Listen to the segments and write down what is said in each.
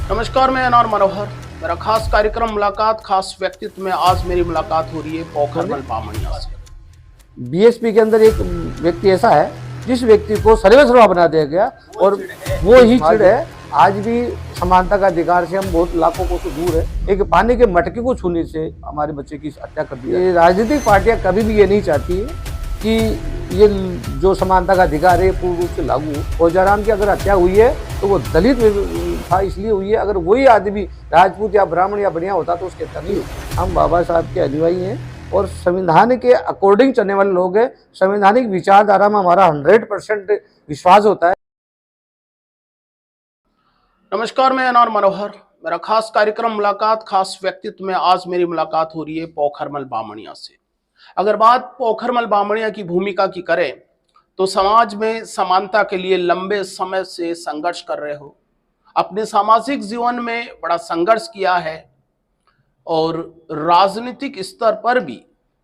नमस्कार, मैं अनार मनोहर। मेरा खास कार्यक्रम मुलाकात खास व्यक्तित्व में आज मेरी मुलाकात हो रही है पोखरमल बामणिया से। बीएसपी के अंदर एक व्यक्ति ऐसा है जिस व्यक्ति को सर्वेसर्वा बना दिया गया और वो ही चिड़ है। आज भी समानता का अधिकार से हम बहुत लाखों को दूर है। एक पानी के मटके को छूने से हमारे बच्चे की हत्या कर दी। ये राजनीतिक पार्टियां कभी भी ये नहीं चाहती है कि ये जो समानता का अधिकार है पूर्ण रूप से लागू हो। और जयराम की अगर हत्या हुई है तो वो दलित था इसलिए हुई है। अगर वही आदमी राजपूत या ब्राह्मण या बढ़िया होता तो उसकी हत्या नहीं होती। हम बाबा साहब के अनुयायी हैं और संविधान के अकॉर्डिंग चलने वाले लोग हैं। संवैधानिक विचारधारा में हमारा 100% विश्वास होता है। नमस्कार, मैं अनार मनोहर। मेरा खास कार्यक्रम मुलाकात खास व्यक्तित्व में आज मेरी मुलाकात हो रही है पोखरमल बामणिया से। अगर बात पोखरमल बामणिया की भूमिका की करें तो समाज में समानता के लिए लंबे समय से संघर्ष कर रहे हो। अपने सामाजिक जीवन में बड़ा संघर्ष किया है और राजनीतिक स्तर पर भी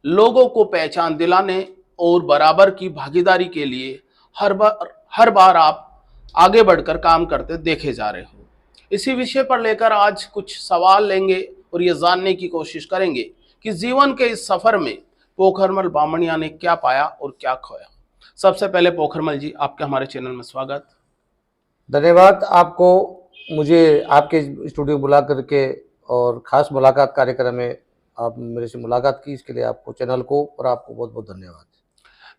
लोगों को पहचान दिलाने और बराबर की भागीदारी के लिए हर बार आप आगे बढ़कर काम करते देखे जा रहे हो। इसी विषय पर लेकर आज कुछ सवाल लेंगे और ये जानने की कोशिश करेंगे कि जीवन के इस सफर में पोखरमल बामणिया ने क्या पाया और क्या खोया। सबसे पहले पोखरमल जी, आपके हमारे चैनल में स्वागत। धन्यवाद आपको, मुझे आपके स्टूडियो बुला करके और खास मुलाकात कार्यक्रम में आप मेरे से मुलाकात की, इसके लिए आपको चैनल को और आपको बहुत बहुत धन्यवाद।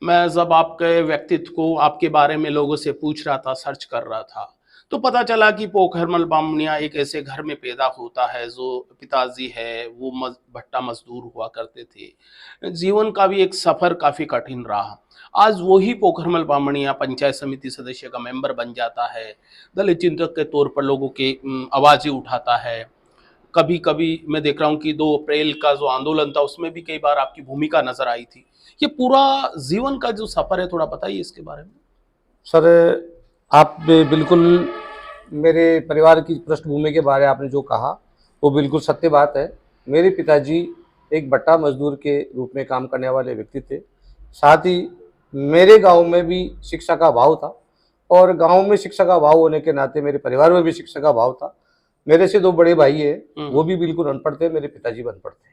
मैं जब आपके व्यक्तित्व को आपके बारे में लोगों से पूछ रहा था, सर्च कर रहा था, तो पता चला कि पोखरमल बामणिया एक ऐसे घर में पैदा होता है जो पिताजी है वो भट्टा मजदूर हुआ करते थे। जीवन का भी एक सफर काफी कठिन रहा। आज वही पोखरमल बामणिया पंचायत समिति सदस्य का मेंबर बन जाता है, दलित चिंतक के तौर पर लोगों की आवाजें उठाता है। कभी कभी मैं देख रहा हूँ कि 2 अप्रैल का जो आंदोलन था उसमें भी कई बार आपकी भूमिका नजर आई थी। ये पूरा जीवन का जो सफर है थोड़ा बताइए इसके बारे में। सर, आप बिल्कुल मेरे परिवार की पृष्ठभूमि के बारे में आपने जो कहा वो बिल्कुल सत्य बात है। मेरे पिताजी एक भट्टा मजदूर के रूप में काम करने वाले व्यक्ति थे। साथ ही मेरे गांव में भी शिक्षा का अभाव था और गांव में शिक्षा का अभाव होने के नाते मेरे परिवार में भी शिक्षा का अभाव था। मेरे से 2 बड़े भाई हैं, वो भी बिल्कुल अनपढ़ थे, मेरे पिताजी भी अनपढ़ थे।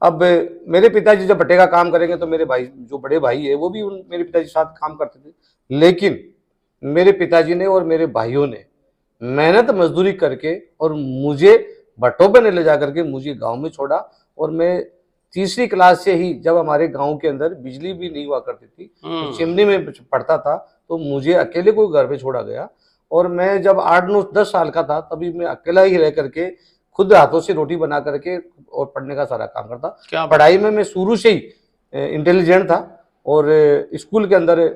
अब मेरे पिताजी जब भट्टे का काम करेंगे तो मेरे भाई जो बड़े भाई है वो भी मेरे पिताजी के साथ काम करते थे। लेकिन मेरे पिताजी ने और मेरे भाइयों ने मेहनत मजदूरी करके और मुझे भट्टों पे ले जा करके मुझे गांव में छोड़ा। और मैं तीसरी क्लास से ही, जब हमारे गांव के अंदर बिजली भी नहीं हुआ करती थी, तो चिमनी में पढ़ता था, तो मुझे अकेले को घर पे छोड़ा गया। और मैं जब 8, 9, 10 साल का था तभी मैं अकेला ही रह करके खुद हाथों से रोटी बना करके और पढ़ने का सारा काम करता। पढ़ाई में मैं शुरू से ही इंटेलिजेंट था और स्कूल के अंदर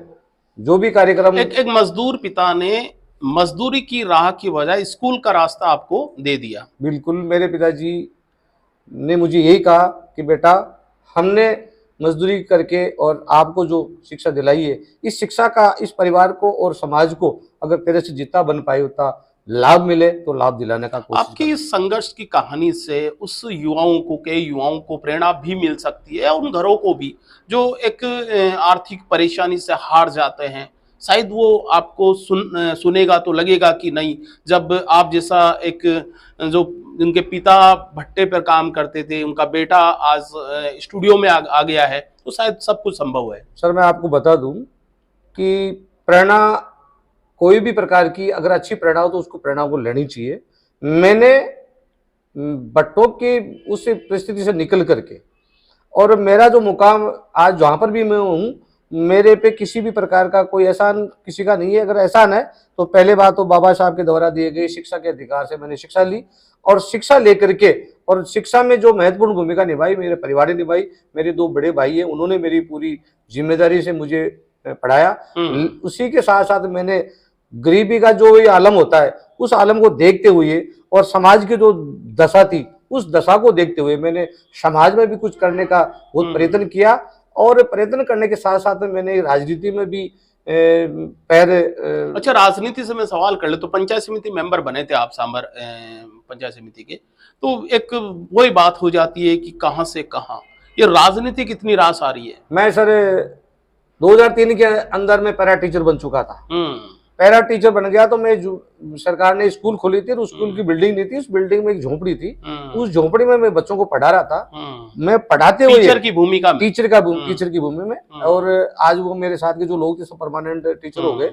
जो भी कार्यक्रम एक मजदूर पिता ने मजदूरी की राह की बजाय स्कूल का रास्ता आपको दे दिया। बिल्कुल, मेरे पिताजी ने मुझे यही कहा कि बेटा, हमने मजदूरी करके और आपको जो शिक्षा दिलाई है, इस शिक्षा का इस परिवार को और समाज को अगर तेरे से जितना बन पाए उतना लाभ मिले तो लाभ दिलाने का कोशिश। आपकी इस संघर्ष की कहानी से उस कई युवाओं को प्रेरणा भी मिल सकती है, उन घरों को भी जो एक आर्थिक परेशानी से हार जाते हैं। शायद वो आपको सुनेगा तो लगेगा कि नहीं, जब आप जैसा एक जो उनके पिता भट्टे पर काम करते थे, उनका बेटा आज स्टूडियो में आ गया है, तो शायद सब कुछ संभव है। सर, मैं आपको बता दूं कि प्रेरणा कोई भी प्रकार की अगर अच्छी प्रेरणा हो तो उसको प्रेरणा को लेनी चाहिए। मैंने भट्टों की उस परिस्थिति से निकल करके और मेरा जो मुकाम आज जहाँ पर भी मैं हूँ, मेरे पे किसी भी प्रकार का कोई एहसान किसी का नहीं है। अगर एहसान है तो पहले बात तो बाबा साहब के द्वारा दिए गए शिक्षा के अधिकार से मैंने शिक्षा ली और शिक्षा लेकर के और शिक्षा में जो महत्वपूर्ण भूमिका निभाई मेरे परिवार ने निभाई। मेरे 2 बड़े भाई हैं, उन्होंने मेरी पूरी जिम्मेदारी से मुझे पढ़ाया। उसी के साथ साथ मैंने गरीबी का जो ये आलम होता है उस आलम को देखते हुए और समाज की जो दशा थी उस दशा को देखते हुए मैंने समाज में भी कुछ करने का बहुत प्रयत्न किया। और प्रयत्न करने के साथ साथ मैंने राजनीति में भी अच्छा, राजनीति से मैं सवाल कर ले तो पंचायत समिति मेंबर बने थे आप सांबर पंचायत समिति के, तो एक वही बात हो जाती है कि कहां से कहां ये राजनीति कितनी रास आ रही है। मैं सर 2003 के अंदर में पैरा टीचर बन चुका था। पैरा टीचर बन गया तो मैं सरकार ने स्कूल खोली थी, उस स्कूल की बिल्डिंग नहीं थी, उस बिल्डिंग में एक झोपड़ी थी, उस झोपड़ी में मैं बच्चों को पढ़ा रहा था। मैं पढ़ाते हुए टीचर की भूमिका में, टीचर की भूमि में। और आज वो मेरे साथ के जो लोग थे सब परमानेंट टीचर हो गए,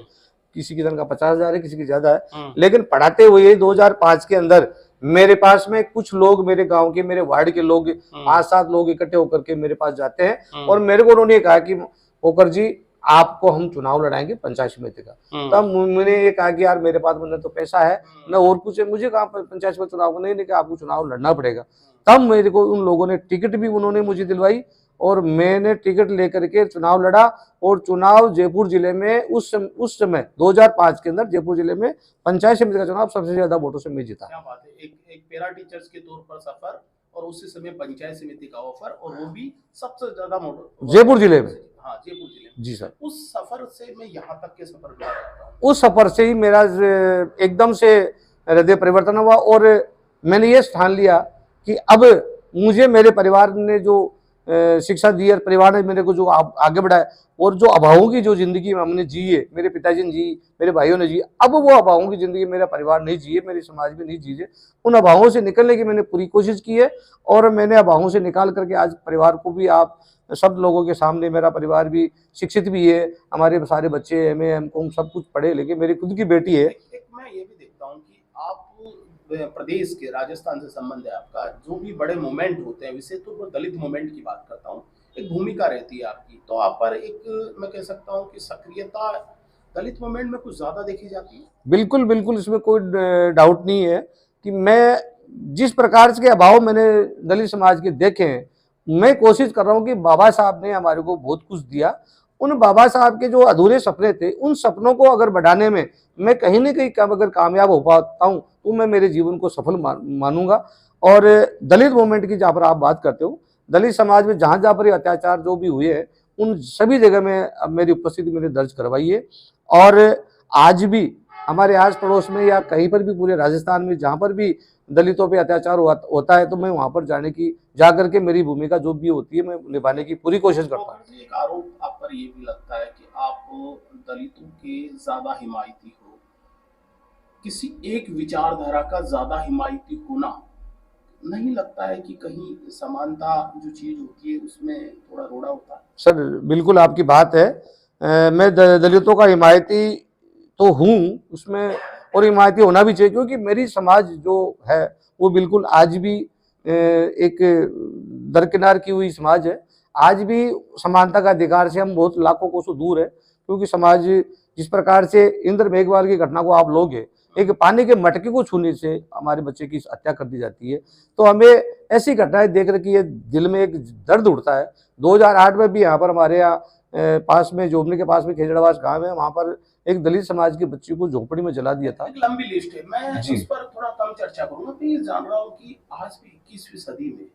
किसी की तनख्वाह 50,000 है, किसी की ज्यादा है। लेकिन पढ़ाते हुए 2005 के अंदर मेरे पास में कुछ लोग, मेरे गांव के, मेरे वार्ड के लोग, 5-7 लोग इकट्ठे होकर के मेरे पास जाते हैं और मेरे को उन्होंने कहा कि पोखर जी आपको हम चुनाव लड़ाएंगे पंचायत समिति का। तब मैंने ये कहा कि यार मेरे पास मतलब तो पैसा है न और कुछ है, मुझे कहाँ पंचायत समिति चुनाव नहीं कि आपको चुनाव लड़ना पड़ेगा। तब मेरे को उन लोगों ने टिकट भी उन्होंने मुझे दिलवाई और मैंने टिकट लेकर के चुनाव लड़ा। और चुनाव जयपुर जिले में उस समय 2005 के अंदर जयपुर जिले में पंचायत समिति का चुनाव सबसे ज्यादा वोटों से मैं जीता। क्या बात है, एक पैरा टीचर्स के तौर पर सफर और उसी समय पंचायत समिति का ऑफर, और वो भी सबसे ज्यादा जयपुर जिले में। हाँ, जयपुर जिले में। जी सर। उस सफर से मैं यहाँ तक के सफर में आता हूँ, उस सफर से ही मेरा एकदम से हृदय परिवर्तन हुआ और मैंने ये ठान लिया कि अब मुझे मेरे परिवार ने जो शिक्षा दी है, परिवार ने मेरे को जो आगे बढ़ाया और जो अभावों की जो जिंदगी हमने जी है, मेरे पिताजी ने जी, मेरे भाइयों ने जी, अब वो अभावों की जिंदगी मेरा परिवार नहीं जिए, मेरे समाज में नहीं जिए। उन अभावों से निकलने की मैंने पूरी कोशिश की है और मैंने अभावों से निकाल करके आज परिवार को भी, आप सब लोगों के सामने, मेरा परिवार भी शिक्षित भी है, हमारे सारे बच्चे MA MCOM सब कुछ पढ़े लिखे, मेरी खुद की बेटी है। मैं ये भी देखता हूँ कि आप प्रदेश के, राजस्थान से संबंध है आपका, जो भी बड़े मूवमेंट होते हैं, विशेष तौर पर दलित मूवमेंट की बात करता हूँ, एक भूमिका रहती है आपकी, तो आप पर एक, मैं कह सकता हूँ कि सक्रियता दलित मूवमेंट में कुछ ज्यादा देखी जाती है। बिल्कुल बिल्कुल, इसमें कोई डाउट नहीं है कि मैं जिस प्रकार के अभाव मैंने दलित समाज के देखे हैं, मैं कोशिश कर रहा हूँ कि बाबा साहब ने हमारे को बहुत कुछ दिया, उन बाबा साहब के जो अधूरे सपने थे, उन सपनों को अगर बढ़ाने में मैं कहीं न कहीं अगर कामयाब हो पाता हूँ तो मैं मेरे जीवन को सफल मानूंगा। और दलित मूवमेंट की जहाँ पर आप बात करते हो, दलित समाज में जहाँ जहाँ पर अत्याचार जो भी हुए हैं, उन सभी जगह में अब मेरी उपस्थिति मैंने दर्ज करवाई है। और आज भी हमारे आस पड़ोस में या कहीं पर भी पूरे राजस्थान में जहाँ पर भी दलितों पे अत्याचार होता है तो मैं वहाँ पर जा करके मेरी भूमिका जो भी होती है मैं निभाने की पूरी कोशिश करता हूँ। एक आरोप आप पर ये भी लगता है कि आप दलितों के ज्यादा हिमायती हो, किसी एक विचारधारा का ज्यादा हिमायती होना नहीं लगता है कि कहीं समानता जो चीज होती है उसमें थोड़ा रोड़ा होता है? सर बिल्कुल आपकी बात है, मैं दलितों का हिमायती तो हूँ उसमें, और हिमायती होना भी चाहिए, क्योंकि मेरी समाज जो है वो बिल्कुल आज भी एक दरकिनार की हुई समाज है। आज भी समानता का अधिकार से हम बहुत लाखों कोसों दूर है, क्योंकि समाज जिस प्रकार से इंद्र मेघवाल की घटना को आप लोगे, एक पानी के मटके को छूने से हमारे बच्चे की हत्या कर दी जाती है, तो हमें ऐसी घटनाएं देख रही है, दिल में एक दर्द उठता है। 2008 में भी यहाँ पर हमारे यहाँ पास में, जोबनी के पास में खेजड़वास गांव है, वहाँ पर एक दलित समाज की बच्ची को झोपड़ी में जला दिया था। एक लंबी लिस्ट है, मैं इस पर थोड़ा कम चर्चा करूंगा। तो ये जान रहा हूँ कि आज भी 21वीं सदी में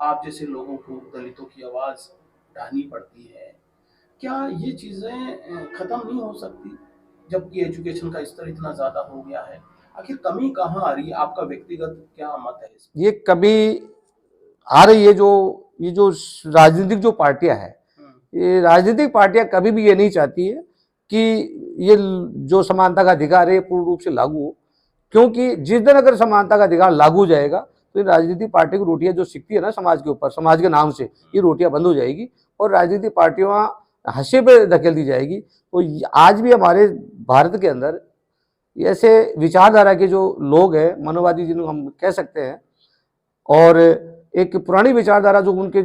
आप जैसे लोगों को दलितों की आवाज उठानी पड़ती है, क्या ये चीजें खत्म नहीं हो सकती जबकि एजुकेशन का स्तर इतना ज्यादा हो गया है? आखिर कमी कहाँ आ रही है? आपका व्यक्तिगत क्या मत है इसमें? ये कमी आ रही है, ये जो राजनीतिक जो पार्टियां हैं, ये राजनीतिक पार्टियां कभी भी ये नहीं चाहती है कि ये जो समानता का अधिकार है पूर्ण रूप से लागू हो, क्योंकि जिस दिन अगर समानता का अधिकार लागू हो जाएगा तो राजनीतिक पार्टी की रोटियां जो सिकती है ना समाज के ऊपर, समाज के नाम से, ये रोटियां बंद हो जाएगी और राजनीतिक पार्टियां हंसे पे धकेल दी जाएगी। तो आज भी हमारे भारत के अंदर ऐसे विचारधारा के जो लोग हैं, मनोवादी जिनको हम कह सकते हैं, और एक पुरानी विचारधारा जो उनके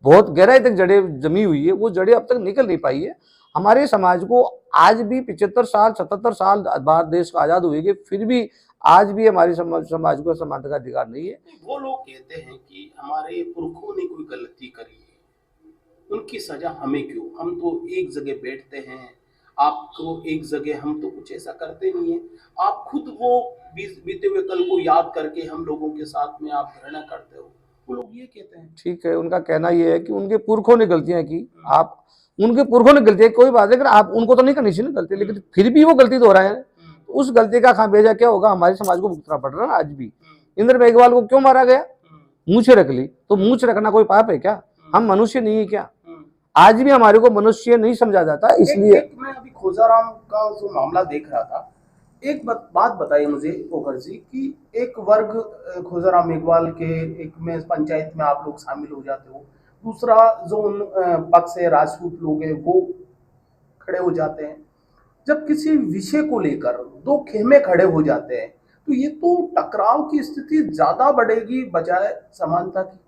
बहुत गहराई तक जड़ें जमी हुई है, वो जड़ें अब तक निकल नहीं पाई है। हमारे समाज को आज भी 75 साल 77 साल भारत देश का आज़ाद हुए, फिर भी आज भी हमारी समाज को समानता का अधिकार नहीं है। वो लोग कहते हैं कि हमारे पुरखों ने कोई गलती करी है, उनकी सजा हमें क्यों? हम तो एक जगह बैठते हैं, आपको एक जगह, हम तो कुछ ऐसा करते नहीं है। आप खुद वो बीते हुए कल को याद करके हम लोगों के साथ में आप धरना करते हो, वो लोग ये कहते हैं। ठीक है, उनका कहना ये है कि उनके पुरखों ने गलतियां की, आप उनके पुरखों ने गलतियां, कोई बात है, लेकिन आप उनको तो नहीं करनी चाहिए गलती, लेकिन फिर भी वो गलती दोहराए हैं, तो उस गलती का खामियाजा क्या होगा? हमारे समाज को भुगतना पड़ रहा है। आज भी इंद्र मेघवाल को क्यों मारा गया? मूंछ रख ली, तो मूंछ रखना कोई पाप है क्या? हम मनुष्य नहीं है क्या? आज भी हमारे को मनुष्य नहीं समझा जाता। इसलिए एक मैं अभी खोजाराम का जो मामला देख रहा था, एक बात बताइए मुझे पोखर जी कि एक वर्ग खोजाराम मेघवाल के एक में पंचायत में आप लोग शामिल हो जाते हो, दूसरा जो उन पक्ष है राजपूत लोग हैं वो खड़े हो जाते हैं। जब किसी विषय को लेकर दो खेमे खड़े हो जाते हैं तो ये तो टकराव की स्थिति ज्यादा बढ़ेगी बजाय समानता की।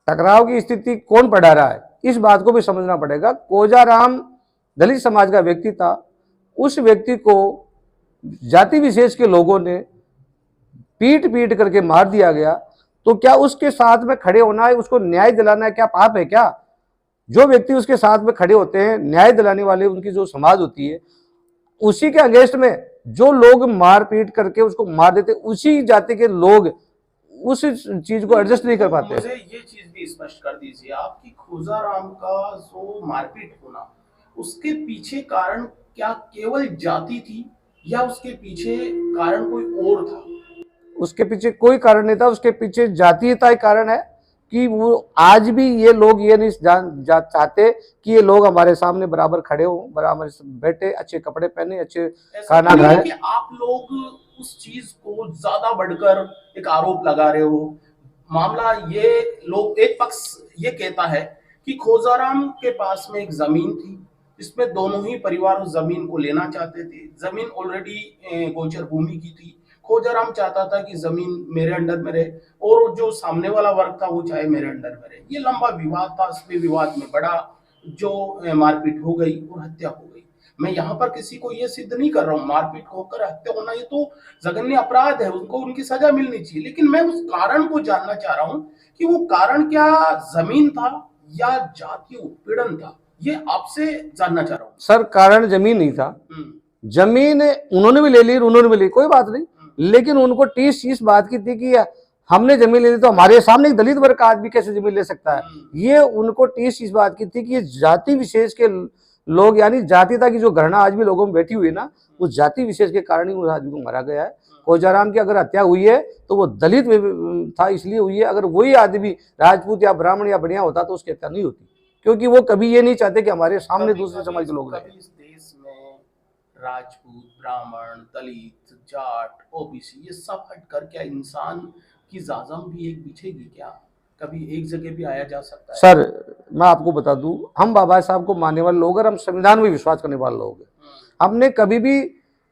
टकराव की स्थिति कौन बढ़ा रहा है, इस बात को भी समझना पड़ेगा। कोजाराम दलित समाज का व्यक्ति था, उस व्यक्ति को जाति विशेष के लोगों ने पीट पीट करके मार दिया गया, तो क्या उसके साथ में खड़े होना है, उसको न्याय दिलाना है, क्या पाप है क्या? जो व्यक्ति उसके साथ में खड़े होते हैं, न्याय दिलाने वाले उनकी जो समाज होती है, उसी के अगेंस्ट में जो लोग मार पीट करके उसको मार देते, उसी जाति के लोग उस चीज को एडजस्ट नहीं कर पाते। मुझे ये चीज भी स्पष्ट कर दीजिए आप कि खोजाराम का जो मारपीट होना, उसके पीछे कारण क्या केवल जाति थी या उसके पीछे कारण कोई और था? उसके पीछे कोई कारण नहीं था, उसके पीछे जातीयता ही कारण है कि वो आज भी ये लोग ये नहीं चाहते कि ये लोग हमारे सामने बराबर खड़े हो, बराबर बैठे, अच्छे कपड़े पहने, अच्छे खाना खाए। कि आप लोग उस चीज को ज्यादा बढ़कर एक आरोप लगा रहे हो। मामला ये लोग एक पक्ष ये कहता है कि खोजाराम के पास में एक जमीन थी, इसमें दोनों ही परिवार उस जमीन को लेना चाहते थे। जमीन ऑलरेडी गोचर भूमि की थी। खोजाराम चाहता था कि जमीन मेरे अंडर में रहे और जो सामने वाला वर्ग था वो चाहे मेरे अंडर में रहे। ये लंबा विवाद था, इस विवाद में बड़ा जो मारपीट हो गई और हत्या हो गई। मैं यहाँ पर किसी को ये सिद्ध नहीं कर रहा हूँ, मारपीट होकर हत्या होना ये तो जघन्य अपराध है, उनको उनकी सजा मिलनी चाहिए। लेकिन मैं उस कारण को जानना चाह रहा हूँ कि वो कारण क्या जमीन था या जातीय उत्पीड़न था, ये आपसे जानना चाह रहा हूँ। सर कारण जमीन नहीं था, जमीन उन्होंने भी ले ली, उन्होंने भी ली, कोई बात नहीं, लेकिन उनको टीस इस बात की थी कि हमने जमीन ले ली तो हमारे सामने एक दलित वर्ग का आदमी कैसे जमीन ले सकता है। ये उनको टीस इस बात की थी कि ये जाति विशेष के लोग, यानी जातीयता की जो घृणा आज भी लोगों में बैठी हुई है ना, उस जाति विशेष के कारण ही उस आदमी को मारा गया है। खोजाराम की अगर हत्या हुई है तो वो दलित था इसलिए हुई है। अगर वही आदमी राजपूत या ब्राह्मण या बढ़िया होता तो उसकी हत्या नहीं होती, क्योंकि वो कभी ये नहीं चाहते कि हमारे सामने दूसरे समाज के लोग रहें। इस देश में राजपूत, ब्राह्मण, दलित, जाट, ओबीसी ये सब हटकर क्या इंसान की जाजम भी एक बिछेगी क्या? कभी एक जगह भी आया जा सकता है? सर मैं आपको बता दूं, हम बाबा साहब को मानने वाले लोग और हम संविधान में विश्वास करने वाले लोग हैं। हमने कभी भी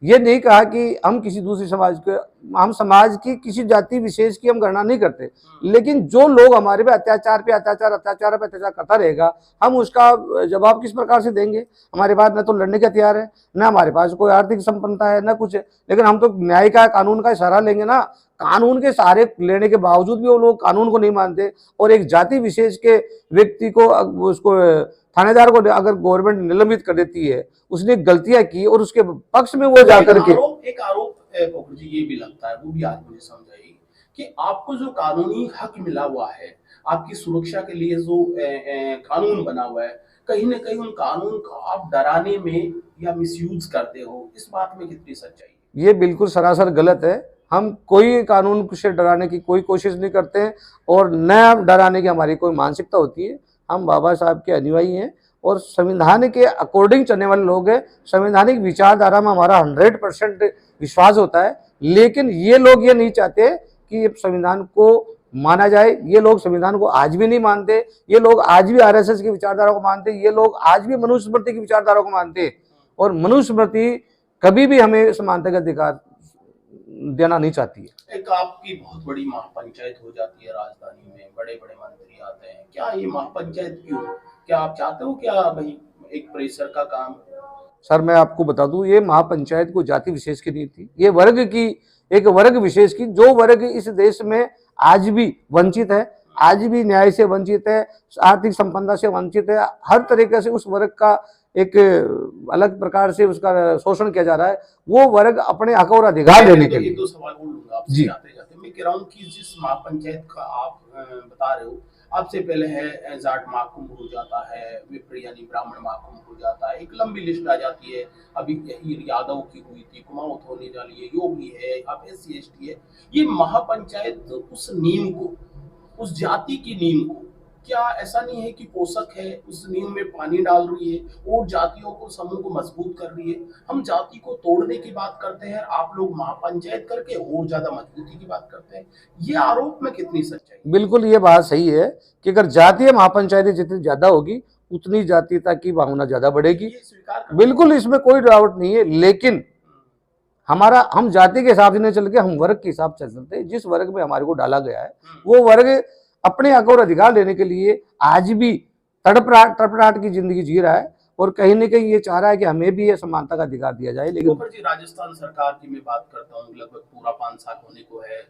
ये नहीं कहा कि हम किसी दूसरे समाज के, हम समाज की किसी जाति विशेष की हम गणना नहीं करते, लेकिन जो लोग हमारे पे अत्याचार करता रहेगा, हम उसका जवाब किस प्रकार से देंगे? हमारे पास न तो लड़ने के हथियार है, न हमारे पास कोई आर्थिक संपन्नता है, न कुछ है, लेकिन हम तो न्याय का, कानून का सहारा लेंगे ना। कानून के सहारे लेने के बावजूद भी वो लोग कानून को नहीं मानते और एक जाति विशेष के व्यक्ति को, उसको थानेदार को अगर गवर्नमेंट निलंबित कर देती है, उसने गलतियां की और उसके पक्ष में वो जाकर के एक आरोप पोखर जी ये भी लगता है, वो भी आज मुझे समझाइए कि आपको जो कानूनी हक मिला हुआ है, आपकी सुरक्षा के लिए जो कानून बना हुआ है, कहीं ना कहीं उन कानून को आप डराने में या मिसयूज करते हो, इस बात में कितनी सच्चाई? ये बिल्कुल सरासर गलत है। हम कोई कानून से डराने की कोई कोशिश नहीं करते हैं और न डराने की हमारी कोई मानसिकता होती है। हम बाबा साहब के अनुयायी हैं और संविधान के अकॉर्डिंग चलने वाले लोग हैं। संवैधानिक विचारधारा में हमारा 100% विश्वास होता है, लेकिन ये लोग ये नहीं चाहते कि संविधान को माना जाए। ये लोग संविधान को आज भी नहीं मानते, ये लोग आज भी आरएसएस की विचारधारा को मानते, ये लोग आज भी मनुस्मृति की विचारधारा को मानते और मनुस्मृति कभी भी हमें समानता का अधिकार देना नहीं चाहती है। एक आपकी बहुत बड़ी महापंचायत हो जाती है राजधानी में, बड़े बड़े मंत्री आते हैं, क्या ये महापंचायत क्यों? क्या आप चाहते हो क्या भाई एक प्रेशर का काम? सर मैं आपको बता दूं, ये महापंचायत को जाति विशेष की नहीं थी, ये वर्ग की, एक वर्ग विशेष की, जो वर्ग इस देश में आज भी वंचित है, आज भी न्याय से वंचित है, आर्थिक संपन्नता से वंचित है, हर तरीके से उस वर्ग का एक अलग प्रकार से उसका शोषण किया जा रहा है। वो वर्ग अपने हक और अधिकार लेने के लिए। दो सवाल बोल लूंगा आपसे आते जाते। मैं कह रहा हूँ कि जिस महापंचायत का आप बता रहे हो, आपसे पहले है जाट महाकुंभ हो जाता है, विप्र यानी ब्राह्मण महाकुंभ हो जाता है, एक लंबी लिस्ट आ जाती है। अभी यादव की हुई थी, कुमाऊत होने जा रही है, योगी है, अब SC ST है। ये महापंचायत उस नींव को, उस जाति की नींव को क्या ऐसा नहीं है कि पोषक है, उस नींव में पानी डाल रही है और जातियों को, समूह को मजबूत कर रही है? हम जाति को तोड़ने की बात करते हैं, आप लोग महापंचायत करके और ज्यादा मजबूती की बात करते हैं। ये आरोप में कितनी सच्चाई है? बिल्कुल ये बात सही है कि अगर जातीय महापंचायतें जितनी ज्यादा होगी उतनी जातीयता की भावना ज्यादा बढ़ेगी। ये स्वीकार करते बिल्कुल इसमें कोई डाउट नहीं है, लेकिन हम जाति के हिसाब से नहीं चल के हम वर्ग के हिसाब से चलते हैं। जिस वर्ग में हमारे को डाला गया है वो वर्ग अपने हक और अधिकार लेने के लिए आज भी तड़पड़ाहट की जिंदगी जी रहा है और कहीं न कहीं ये चाह रहा है कि हमें भी ये समानता का अधिकार दिया जाए। लेकिन पोखर जी, राजस्थान सरकार की मैं बात करता हूँ, लगभग पूरा 5 साल होने को है।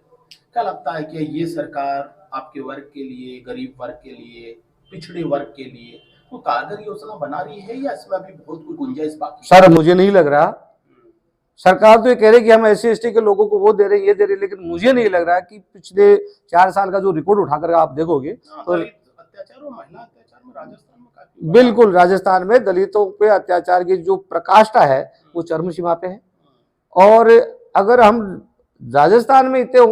क्या लगता है कि ये सरकार आपके वर्ग के लिए, गरीब वर्ग के लिए, पिछड़े वर्ग के लिए वो कारगर योजना बना रही है या इसमें अभी बहुत कुछ गुंजाइश बाकी है? सर मुझे नहीं लग रहा। सरकार तो ये कह रही कि हम SC ST के लोगों को वो दे रहे हैं, ये दे रहे हैं, लेकिन मुझे नहीं लग रहा कि पिछले 4 साल का जो रिकॉर्ड उठाकर आप देखोगे तो दलित अत्याचार और महिला अत्याचार में राजस्थान में काफी बिल्कुल राजस्थान में दलितों पे अत्याचार की जो प्रकाष्ठा है वो चरम सीमा पे है। और अगर हम राजस्थान में इतने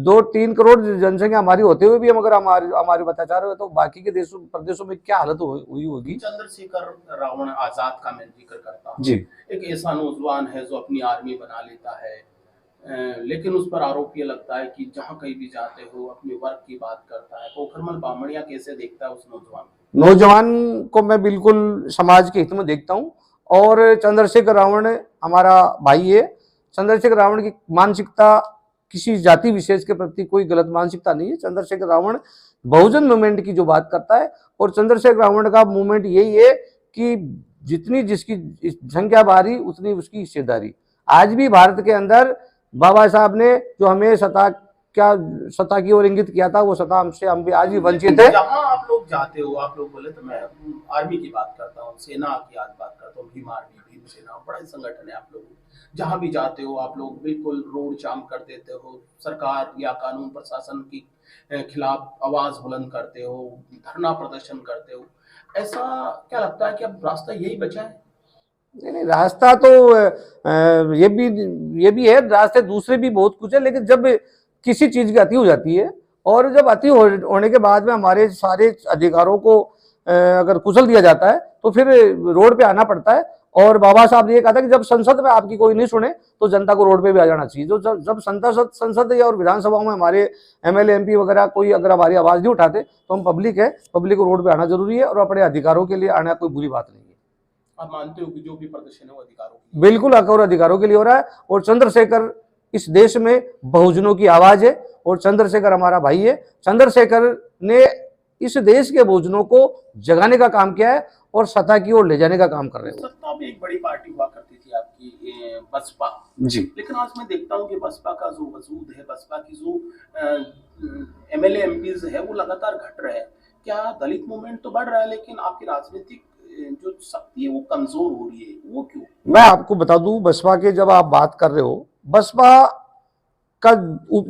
2-3 करोड़ जनसंख्या हमारी होते हुए भी हम अगर हमारे अत्याचार हुए तो बाकी के देशों प्रदेशों में क्या हालत हुई होगी। चंद्रशेखर रावण आजाद का मैं जिक्र करता हूँ जी। एक ऐसा नौजवान है जो अपनी आर्मी बना लेता है, लेकिन उस पर आरोप ये लगता है कि जहाँ कहीं भी जाते हो अपने वर्ग की बात करता है। पोखरमल बामणिया कैसे देखता है उस नौजवान को? मैं बिल्कुल समाज के हित में देखता हूँ। और चंद्रशेखर रावण हमारा भाई है। चंद्रशेखर रावण की मानसिकता किसी जाति विशेष के प्रति कोई गलत मानसिकता नहीं है। चंद्रशेखर रावण बहुजन मूवमेंट की जो बात करता है, और चंद्रशेखर रावण का मूवमेंट यही है कि जितनी जिसकी संख्या भारी उतनी उसकी हिस्सेदारी। आज भी भारत के अंदर बाबा साहब ने जो हमें सत्ता की ओर इंगित किया था, वो सत्ता हमसे हम भी आज भी वंचित है। जहाँ आप लोग जाते हो, आप लोग बोले तो मैं आर्मी की बात करता हूँ, सेना की बात करता हूँ, भीम आर्मी, भीम सेना, बड़ा संगठन है आप लोग। जहाँ भी जाते हो आप लोग बिल्कुल रोड जाम कर देते हो, सरकार या कानून प्रशासन की खिलाफ आवाज बुलंद करते हो, धरना प्रदर्शन करते हो। ऐसा क्या लगता है कि अब रास्ता यही बचा है? नहीं, रास्ता तो ये भी है, रास्ते दूसरे भी बहुत कुछ है। लेकिन जब किसी चीज की अति हो जाती है और जब अति होने के बाद में हमारे सारे अधिकारों को अगर कुचल दिया जाता है तो फिर रोड पे आना पड़ता है। और बाबा साहब ने ये कहा था कि जब संसद में आपकी कोई नहीं सुने तो जनता को रोड पे भी आ जाना चाहिए। जो जब संसद या और विधानसभाओं में हमारे MLA MP वगैरह कोई अगर हमारी आवाज नहीं उठाते तो हम पब्लिक है, पब्लिक को रोड पे आना जरूरी है और अपने अधिकारों के लिए आना कोई बुरी बात नहीं है। आप मानते हो कि जो भी प्रदर्शन है वो अधिकारों के बिल्कुल हक और अधिकारों के लिए हो रहा है। और चंद्रशेखर इस देश में बहुजनों की आवाज है और चंद्रशेखर हमारा भाई है। चंद्रशेखर ने इस देश के बहुजनों को जगाने का काम किया है और सत्ता की ओर ले जाने का काम कर रहे हैं। सत्ता में एक बड़ी पार्टी हुआ करती थी आपकी बसपा जी। लेकिन आज मैं देखता हूँ कि बसपा का जो वजूद है, बसपा की जो MLA MPs है वो लगातार घट रहे हैं। क्या दलित मूवमेंट तो बढ़ रहा है लेकिन आपकी राजनीतिक जो शक्ति है वो कमजोर हो रही है, वो क्यों? मैं आपको बता दूं, बसपा के जब आप बात कर रहे हो, बसपा का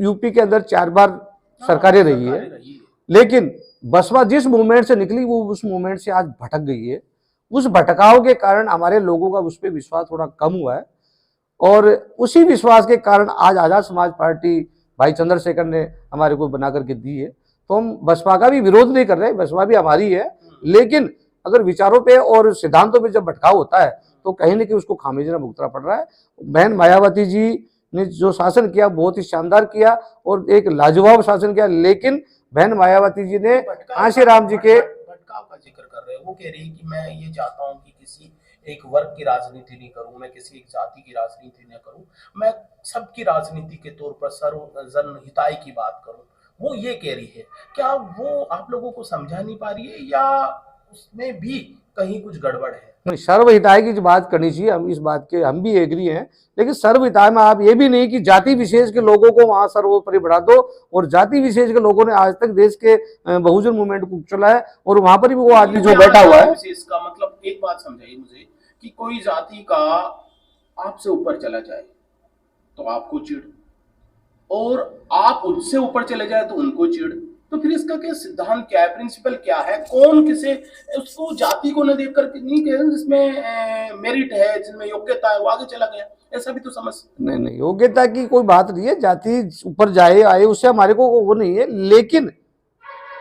यूपी के अंदर 4 बार सरकारें रही है, लेकिन बसपा जिस मूवमेंट से निकली वो उस मूवमेंट से आज भटक गई है। उस भटकाव के कारण हमारे लोगों का उस पर विश्वास थोड़ा कम हुआ है और उसी विश्वास के कारण आज आजाद समाज पार्टी भाई चंद्रशेखर ने हमारे को बना करके दी है। तो हम बसपा का भी विरोध नहीं कर रहे, बसपा भी हमारी है, लेकिन अगर विचारों पे और सिद्धांतों पे जब भटकाव होता है तो कहीं न कहीं उसको खामियाजा भुगतना पड़ रहा है। बहन मायावती जी ने जो शासन किया बहुत ही शानदार किया और एक लाजवाब शासन किया, लेकिन बहन मायावती जी ने कांशी राम जी के भटकाव का जिक्र कर रहे हैं। वो कह रही है कि मैं ये चाहता हूँ कि किसी एक वर्ग की राजनीति नहीं करूं, मैं किसी एक जाति की राजनीति नहीं करूं, मैं सबकी राजनीति के तौर पर सर्वजन हिताय की बात करूं, वो ये कह रही है। क्या वो आप लोगों को समझा नहीं पा रही है या उसमें भी कहीं कुछ गड़बड़ है? नहीं, सर्वहिताय की जो बात करनी चाहिए, हम इस बात के हम भी एग्री हैं, लेकिन सर्वहिताय में आप ये भी नहीं कि जाति विशेष के लोगों को वहां सर्वोपरि बढ़ा दो। और जाति विशेष के लोगों ने आज तक देश के बहुजन मूवमेंट को चला है और वहां पर भी वो आदमी जो बैठा हुआ है। इसका मतलब एक बात समझाइए मुझे कि कोई जाति का आपसे ऊपर चला जाए तो आपको चिढ़, और आप उनसे ऊपर चले जाए तो उनको चिढ़, तो फिर इसका क्या सिद्धांत क्या है, प्रिंसिपल क्या है? कौन किसे उसको जाति को न देखकर नहीं कह रहे जिसमें मेरिट है, जिसमें योग्यता है वो आगे चला गया, ऐसा भी तो समझ। नहीं, योग्यता की कोई बात नहीं है, जाति ऊपर जाए आए उससे हमारे को वो नहीं है, लेकिन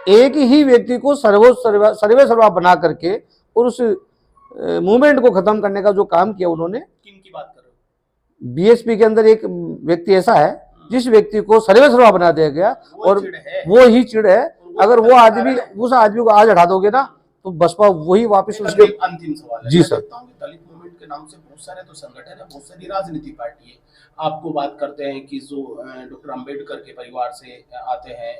एक ही व्यक्ति को सर्वे सर्वा बना करके और उस मूवमेंट को खत्म करने का जो काम किया उन्होंने। किन की बात कर रहे हो? बीएसपी के अंदर एक व्यक्ति ऐसा है जिस व्यक्ति को सर्वे सर्वा बना दिया गया और वो ही चिड़ है। अगर वो आदमी उस आदमी को आज हटा दोगे ना तो बसपा वही वापस उसके। अंतिम सवाल है, जी सर। दलित मूवमेंट के नाम से बहुत सारे तो संगठन है, बहुत सारी राजनीतिक पार्टी है। आपको बात करते हैं कि जो डॉक्टर अंबेडकर के परिवार से आते हैं,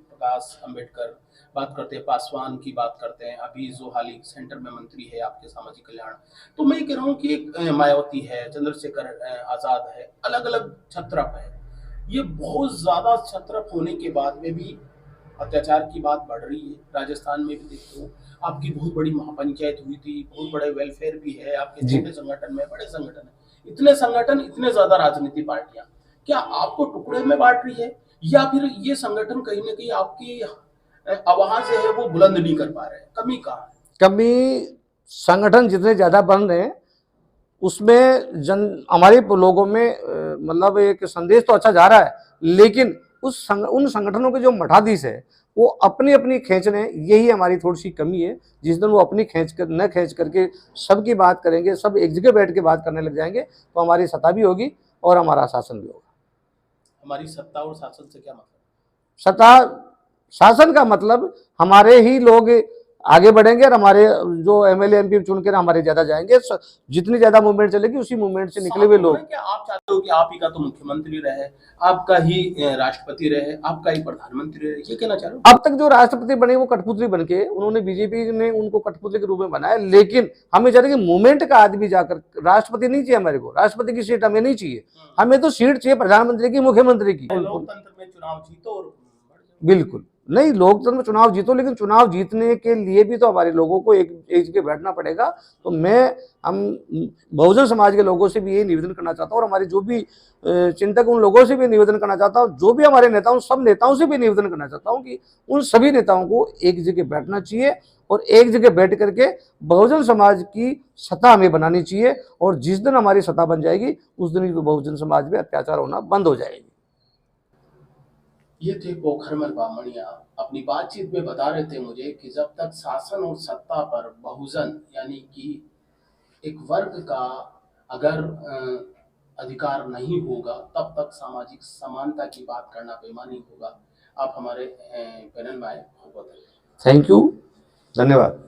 प्रकाश अंबेडकर, बात करते हैं पासवान की, बात करते हैं अभी जो हाल ही सेंटर में मंत्री है आपके सामाजिक कल्याण। तो मैं कह रहा हूँ कि एक मायावती है, चंद्रशेखर आजाद है, अलग अलग छत्रप है। ये बहुत ज्यादा छत्रप होने के बाद में भी अत्याचार की बात बढ़ रही है। राजस्थान में भी देखते हो, आपकी बहुत बड़ी महापंचायत हुई थी, बहुत बड़े वेलफेयर भी है आपके, छोटे संगठन में, बड़े संगठन है, इतने संगठन, इतने ज्यादा राजनीति पार्टियां, क्या आपको टुकड़े में बांट रही है या फिर ये संगठन कहीं ना कहीं आपकी आवाज है वो बुलंद नहीं कर पा रहे हैं? कमी कहाँ है? कमी संगठन जितने ज्यादा बन रहे हैं उसमें हमारे लोगों में मतलब एक संदेश तो अच्छा जा रहा है, लेकिन उन संगठनों के जो मठाधीश है वो अपनी अपनी खींच रहे हैं। यही हमारी थोड़ी सी कमी है। जिस दिन वो अपनी खींच करके सबकी बात करेंगे, सब एक जगह बैठ के बात करने लग जाएंगे तो हमारी सत्ता भी होगी और हमारा शासन भी होगा। हमारी सत्ता और शासन से क्या मतलब? सत्ता शासन का मतलब हमारे ही लोग आगे बढ़ेंगे और हमारे जो एमएलए एमपी चुन कर हमारे ज्यादा जाएंगे। जितनी ज्यादा मूवमेंट चलेगी उसी मूवमेंट से निकले हुए लोग। क्या आप चाहते हो कि आप ही का तो मुख्यमंत्री रहे, आपका ही राष्ट्रपति रहे, आपका ही प्रधानमंत्री रहे, ये कहना चाह रहे हो? अब तक जो राष्ट्रपति बने वो कठपुतली बनके, उन्होंने बीजेपी ने उनको कठपुतली के रूप में बनाया, लेकिन हमें चाहिए कि मूवमेंट का आदमी जाकर, राष्ट्रपति नहीं चाहिए हमारे को, राष्ट्रपति की सीट हमें नहीं चाहिए, हमें तो सीट चाहिए प्रधानमंत्री की, मुख्यमंत्री की। लोकतंत्र में चुनाव जीतो और बिल्कुल नहीं, लोकतंत्र में चुनाव जीतो, लेकिन चुनाव जीतने के लिए भी तो हमारे लोगों को एक जगह बैठना पड़ेगा। तो हम बहुजन समाज के लोगों से भी यही निवेदन करना चाहता हूँ और हमारे जो भी चिंतक उन लोगों से भी निवेदन करना चाहता हूँ, जो भी हमारे नेता उन सब नेताओं से भी निवेदन करना चाहता हूँ कि उन सभी नेताओं को एक जगह बैठना चाहिए और एक जगह बैठ करके बहुजन समाज की सत्ता हमें बनानी चाहिए। और जिस दिन हमारी सत्ता बन जाएगी उस दिन बहुजन समाज में अत्याचार होना बंद हो जाएगी। ये थे पोखरमल बामणिया, अपनी बातचीत में बता रहे थे मुझे कि जब तक शासन और सत्ता पर बहुजन यानी कि एक वर्ग का अगर अधिकार नहीं होगा तब तक सामाजिक समानता की बात करना बेईमानी होगा। आप हमारे पैनल में आए, बहुत बहुत थैंक यू, धन्यवाद।